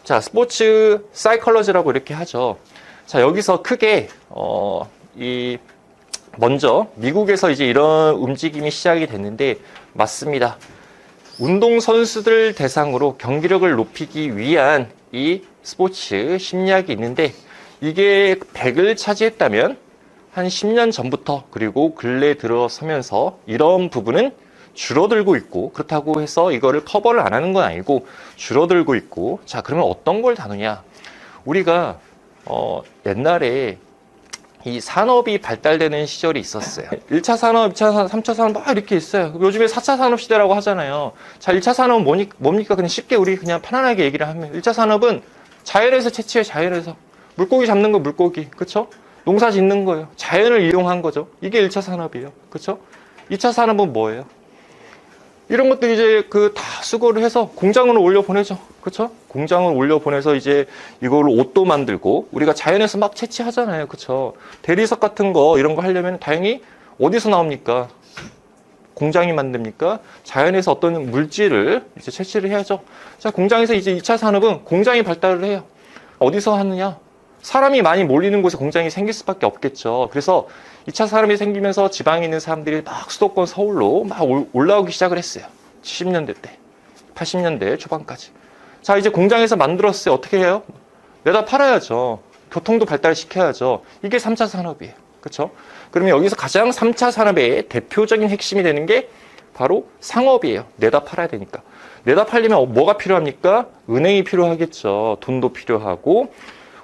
자, 스포츠 사이컬러지라고 이렇게 하죠. 자, 여기서 크게 먼저 미국에서 이제 이런 움직임이 시작이 됐는데, 맞습니다. 운동 선수들 대상으로 경기력을 높이기 위한 이 스포츠 심리학이 있는데, 이게 100을 차지했다면 한 10년 전부터 그리고 근래 들어서면서 이런 부분은 줄어들고 있고, 그렇다고 해서 이거를 커버를 안 하는 건 아니고 줄어들고 있고. 자, 그러면 어떤 걸 다루냐? 우리가 옛날에 이 산업이 발달되는 시절이 있었어요. 1차 산업, 2차 산업, 3차 산업 막 이렇게 있어요. 요즘에 4차 산업 시대라고 하잖아요. 자, 1차 산업은 뭡니까? 그냥 쉽게 우리 그냥 편안하게 얘기를 하면 1차 산업은 자연에서 채취해, 자연에서. 물고기 잡는 거 물고기, 그쵸? 농사 짓는 거예요. 자연을 이용한 거죠. 이게 1차 산업이에요. 그쵸? 2차 산업은 뭐예요? 이런 것들 이제 다 수거를 해서 공장으로 올려보내죠. 그쵸? 공장을 올려보내서 이제 이걸로 옷도 만들고, 우리가 자연에서 막 채취하잖아요. 그쵸? 대리석 같은 거, 이런 거 하려면 다행히 어디서 나옵니까? 공장이 만듭니까? 자연에서 어떤 물질을 이제 채취를 해야죠. 자, 공장에서 이제 2차 산업은 공장이 발달을 해요. 어디서 하느냐? 사람이 많이 몰리는 곳에 공장이 생길 수밖에 없겠죠. 그래서 2차 산업이 생기면서 지방에 있는 사람들이 막 수도권 서울로 막 올라오기 시작을 했어요. 70년대 때, 80년대 초반까지. 자, 이제 공장에서 만들었어요. 어떻게 해요? 내다 팔아야죠. 교통도 발달시켜야죠. 이게 3차 산업이에요. 그렇죠? 그러면 여기서 가장 3차 산업의 대표적인 핵심이 되는 게 바로 상업이에요. 내다 팔아야 되니까. 내다 팔려면 뭐가 필요합니까? 은행이 필요하겠죠. 돈도 필요하고,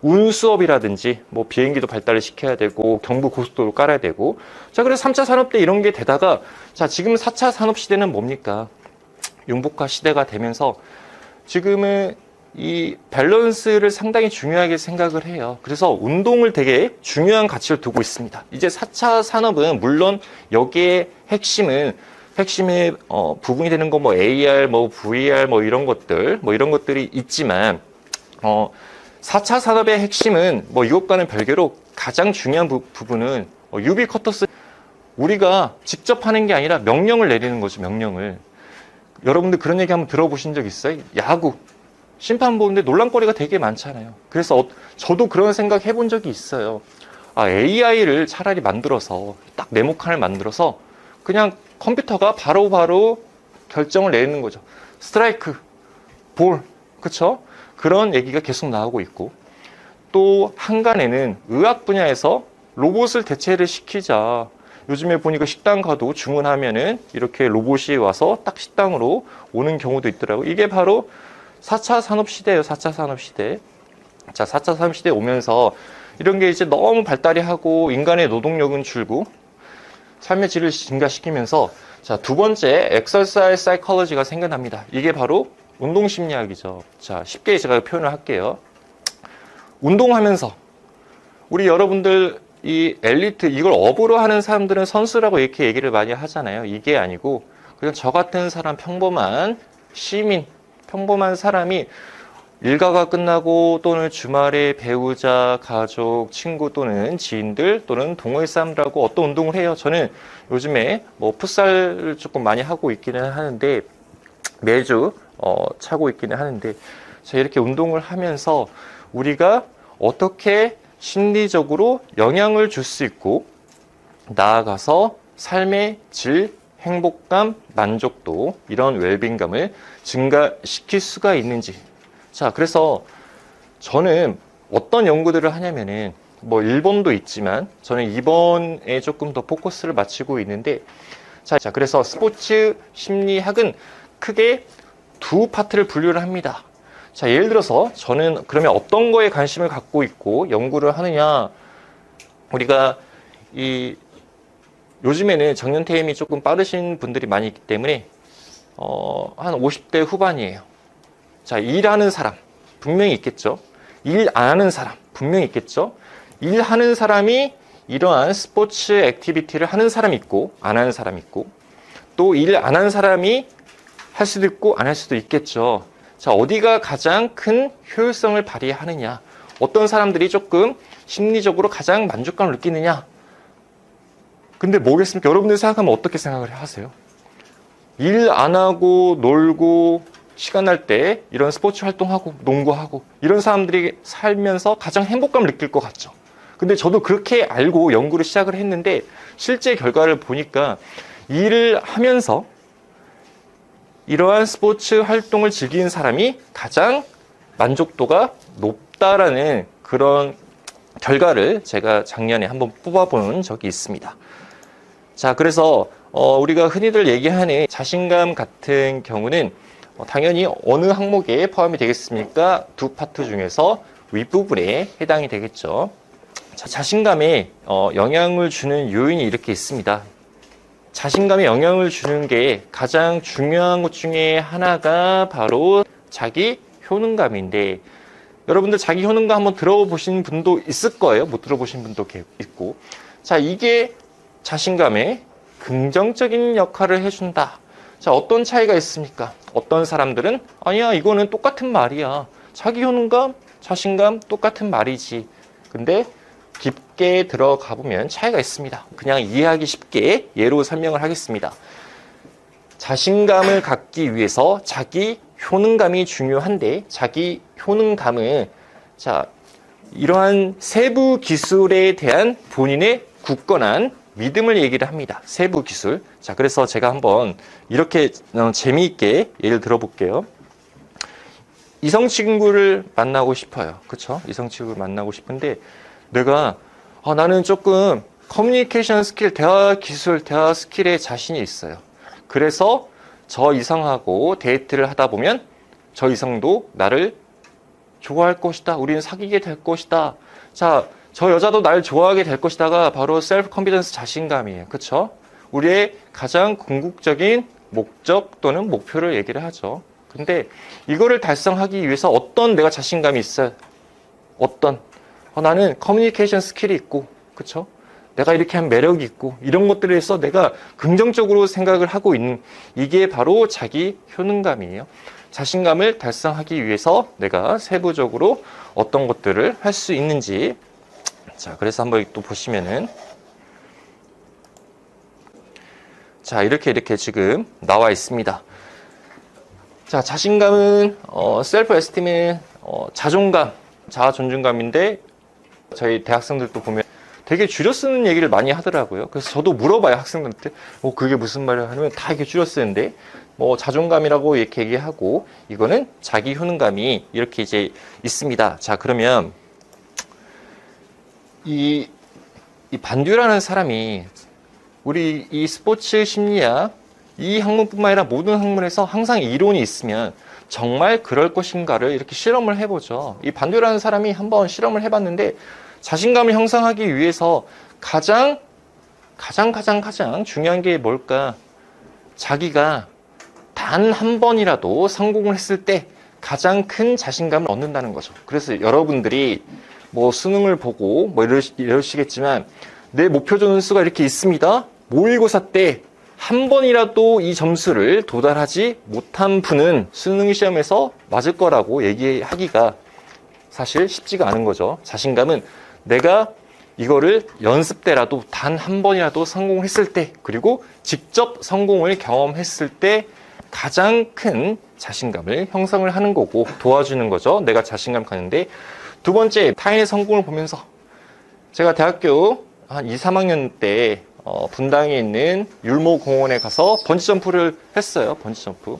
운수업이라든지 뭐 비행기도 발달을 시켜야 되고, 경부 고속도로 깔아야 되고. 자, 그래서 3차 산업 때 이런 게 되다가, 자, 지금 4차 산업 시대는 뭡니까? 융복화 시대가 되면서 지금은 이 밸런스를 상당히 중요하게 생각을 해요. 그래서 운동을 되게 중요한 가치를 두고 있습니다. 이제 4차 산업은 물론 여기에 핵심의 부분이 되는 거 뭐 AR, 뭐 VR, 뭐 이런 것들이 있지만, 4차 산업의 핵심은 뭐 이것과는 별개로 가장 중요한 부분은 유비쿼터스, 우리가 직접 하는 게 아니라 명령을 내리는 거죠. 명령을. 여러분들 그런 얘기 한번 들어보신 적 있어요? 야구 심판 보는데 논란거리가 되게 많잖아요. 그래서 저도 그런 생각 해본 적이 있어요. AI를 차라리 만들어서 딱 네모칸을 만들어서 그냥 컴퓨터가 바로바로 결정을 내리는 거죠. 스트라이크, 볼, 그쵸? 그런 얘기가 계속 나오고 있고, 또 한간에는 의학 분야에서 로봇을 대체를 시키자. 요즘에 보니까 식당 가도 주문하면은 이렇게 로봇이 와서 딱 식당으로 오는 경우도 있더라고요. 이게 바로 4차 산업 시대예요. 4차 산업 시대. 자, 4차 산업 시대에 오면서 이런 게 이제 너무 발달이 하고 인간의 노동력은 줄고 삶의 질을 증가시키면서, 자, 두 번째 엑서사이즈 사이콜로지가 생겨납니다. 이게 바로 운동 심리학이죠. 자, 쉽게 제가 표현을 할게요. 운동하면서 우리 여러분들 이 엘리트, 이걸 업으로 하는 사람들은 선수라고 이렇게 얘기를 많이 하잖아요. 이게 아니고 그냥 저 같은 사람, 평범한 시민, 평범한 사람이 일과가 끝나고 또는 주말에 배우자, 가족, 친구 또는 지인들 또는 동호회 사람들하고 어떤 운동을 해요. 저는 요즘에 뭐 풋살을 조금 많이 하고 있기는 하는데, 매주 차고 있기는 하는데, 자, 이렇게 운동을 하면서 우리가 어떻게 심리적으로 영향을 줄 수 있고, 나아가서 삶의 질, 행복감, 만족도, 이런 웰빙감을 증가시킬 수가 있는지. 자, 그래서 저는 어떤 연구들을 하냐면은, 뭐 일본도 있지만 저는 이번에 조금 더 포커스를 맞추고 있는데, 자, 그래서 스포츠 심리학은 크게 두 파트를 분류를 합니다. 자, 예를 들어서 저는 그러면 어떤 거에 관심을 갖고 있고 연구를 하느냐. 우리가 요즘에는 정년퇴임이 조금 빠르신 분들이 많이 있기 때문에 한 50대 후반이에요. 자, 일하는 사람 분명히 있겠죠. 일 안 하는 사람 분명히 있겠죠. 일하는 사람이 이러한 스포츠 액티비티를 하는 사람이 있고 안 하는 사람이 있고, 또 일 안 하는 사람이 할 수도 있고 안 할 수도 있겠죠. 자, 어디가 가장 큰 효율성을 발휘하느냐, 어떤 사람들이 조금 심리적으로 가장 만족감을 느끼느냐. 근데 뭐겠습니까? 여러분들 생각하면 어떻게 생각을 하세요? 일 안 하고 놀고 시간 날 때 이런 스포츠 활동하고 농구하고 이런 사람들이 살면서 가장 행복감을 느낄 것 같죠. 근데 저도 그렇게 알고 연구를 시작을 했는데 실제 결과를 보니까 일을 하면서 이러한 스포츠 활동을 즐기는 사람이 가장 만족도가 높다라는 그런 결과를 제가 작년에 한번 뽑아본 적이 있습니다. 자, 그래서 우리가 흔히들 얘기하는 자신감 같은 경우는 당연히 어느 항목에 포함이 되겠습니까? 두 파트 중에서 윗부분에 해당이 되겠죠. 자, 자신감에 영향을 주는 요인이 이렇게 있습니다. 자신감에 영향을 주는 게 가장 중요한 것 중에 하나가 바로 자기 효능감인데, 여러분들 자기 효능감 한번 들어보신 분도 있을 거예요. 못 들어보신 분도 있고. 자, 이게 자신감에 긍정적인 역할을 해준다. 자, 어떤 차이가 있습니까? 어떤 사람들은 아니야, 이거는 똑같은 말이야. 자기 효능감, 자신감 똑같은 말이지. 근데 깊게 들어가 보면 차이가 있습니다. 그냥 이해하기 쉽게 예로 설명을 하겠습니다. 자신감을 갖기 위해서 자기 효능감이 중요한데, 자기 효능감은 자, 이러한 세부 기술에 대한 본인의 굳건한 믿음을 얘기를 합니다. 세부 기술. 자, 그래서 제가 한번 이렇게 재미있게 예를 들어볼게요. 이성 친구를 만나고 싶어요. 그쵸? 이성 친구를 만나고 싶은데 내가 나는 조금 커뮤니케이션 스킬, 대화 기술, 대화 스킬에 자신이 있어요. 그래서 저 이성하고 데이트를 하다 보면 저 이성도 나를 좋아할 것이다. 우리는 사귀게 될 것이다. 자, 저 여자도 날 좋아하게 될 것이다가 바로 셀프 컨피던스 자신감이에요. 그쵸? 우리의 가장 궁극적인 목적 또는 목표를 얘기를 하죠. 근데 이거를 달성하기 위해서 어떤 내가 자신감이 있어요. 어떤 나는 커뮤니케이션 스킬이 있고, 그쵸? 내가 이렇게 한 매력이 있고, 이런 것들에 대해서 내가 긍정적으로 생각을 하고 있는, 이게 바로 자기 효능감이에요. 자신감을 달성하기 위해서 내가 세부적으로 어떤 것들을 할 수 있는지. 자, 그래서 한번 또 보시면은, 자, 이렇게 지금 나와 있습니다. 자, 자신감은, 셀프 에스팀은, 자존감, 자아 존중감인데, 저희 대학생들도 보면 되게 줄여 쓰는 얘기를 많이 하더라고요. 그래서 저도 물어봐요, 학생들한테. 그게 무슨 말이야? 하면 다 이렇게 줄여 쓰는데, 자존감이라고 이렇게 얘기하고, 이거는 자기 효능감이 이렇게 이제 있습니다. 자, 그러면, 이 반듀라는 사람이, 우리 이 스포츠 심리학, 이 학문뿐만 아니라 모든 학문에서 항상 이론이 있으면, 정말 그럴 것인가를 이렇게 실험을 해보죠. 이 반듀라는 사람이 한번 실험을 해봤는데 자신감을 형성하기 위해서 가장 중요한 게 뭘까? 자기가 단 한 번이라도 성공을 했을 때 가장 큰 자신감을 얻는다는 거죠. 그래서 여러분들이 수능을 보고 이러시겠지만 내 목표 점수가 이렇게 있습니다. 모의고사 때 한 번이라도 이 점수를 도달하지 못한 분은 수능 시험에서 맞을 거라고 얘기하기가 사실 쉽지가 않은 거죠. 자신감은 내가 이거를 연습 때라도 단 한 번이라도 성공했을 때, 그리고 직접 성공을 경험했을 때 가장 큰 자신감을 형성을 하는 거고 도와주는 거죠. 내가 자신감 갖는데. 두 번째, 타인의 성공을 보면서 제가 대학교 한 2, 3학년 때 분당에 있는 율모공원에 가서 번지점프를 했어요. 번지점프.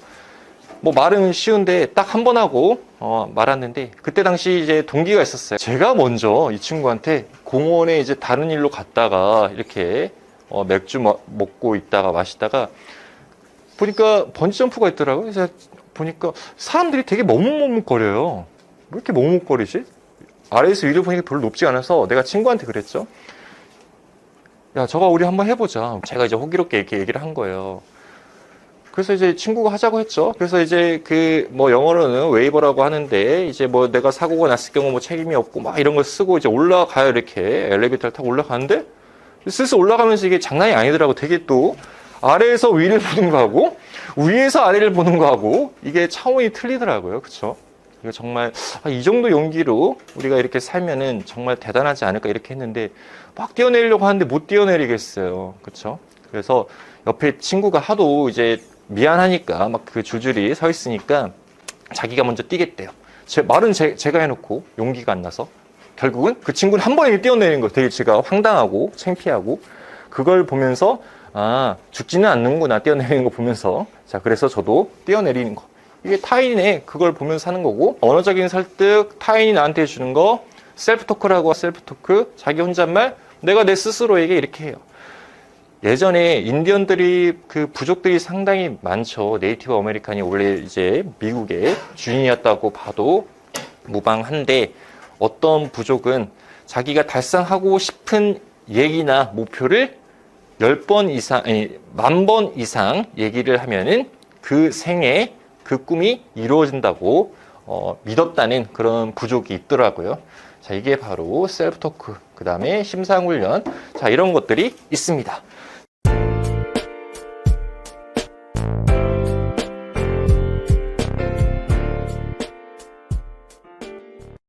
말은 쉬운데 딱 한 번 하고 말았는데, 그때 당시 이제 동기가 있었어요. 제가 먼저 이 친구한테 공원에 이제 다른 일로 갔다가 이렇게 맥주 먹고 있다가 마시다가 보니까 번지점프가 있더라고요. 그래서 보니까 사람들이 되게 머뭇머뭇거려요. 왜 이렇게 머뭇거리지? 아래에서 위를 보니까 별로 높지 않아서 내가 친구한테 그랬죠. 야, 저거 우리 한번 해보자. 제가 이제 호기롭게 이렇게 얘기를 한 거예요. 그래서 이제 친구가 하자고 했죠. 그래서 이제 영어로는 웨이버라고 하는데, 이제 내가 사고가 났을 경우 책임이 없고 이런 걸 쓰고 이제 올라가요. 이렇게 엘리베이터를 타고 올라가는데, 슬슬 올라가면서 이게 장난이 아니더라고. 되게 또 아래에서 위를 보는 거하고 위에서 아래를 보는 거하고 이게 차원이 틀리더라고요. 그쵸? 이거 정말 이 정도 용기로 우리가 이렇게 살면은 정말 대단하지 않을까 이렇게 했는데, 막 뛰어내리려고 하는데 못 뛰어내리겠어요. 그쵸? 그래서 옆에 친구가 하도 이제 미안하니까 막 그 줄줄이 서 있으니까 자기가 먼저 뛰겠대요. 말은 제가 해놓고 용기가 안 나서 결국은 그 친구는 한 번에 뛰어내리는 거 되게 제가 황당하고 창피하고 그걸 보면서 아, 죽지는 않는구나 뛰어내리는 거 보면서 자 그래서 저도 뛰어내리는 거 이게 타인의 그걸 보면서 하는 거고 언어적인 설득 타인이 나한테 해주는 거 셀프 토크라고 셀프 토크 자기 혼잣말 내가 내 스스로에게 이렇게 해요. 예전에 인디언들이 그 부족들이 상당히 많죠. 네이티브 아메리칸이 원래 이제 미국의 주인이었다고 봐도 무방한데 어떤 부족은 자기가 달성하고 싶은 얘기나 목표를 10번 이상, 아니, 10,000번 이상 얘기를 하면은 그 생에 그 꿈이 이루어진다고 믿었다는 그런 부족이 있더라고요. 자, 이게 바로 셀프 토크, 그 다음에 심상훈련, 자, 이런 것들이 있습니다.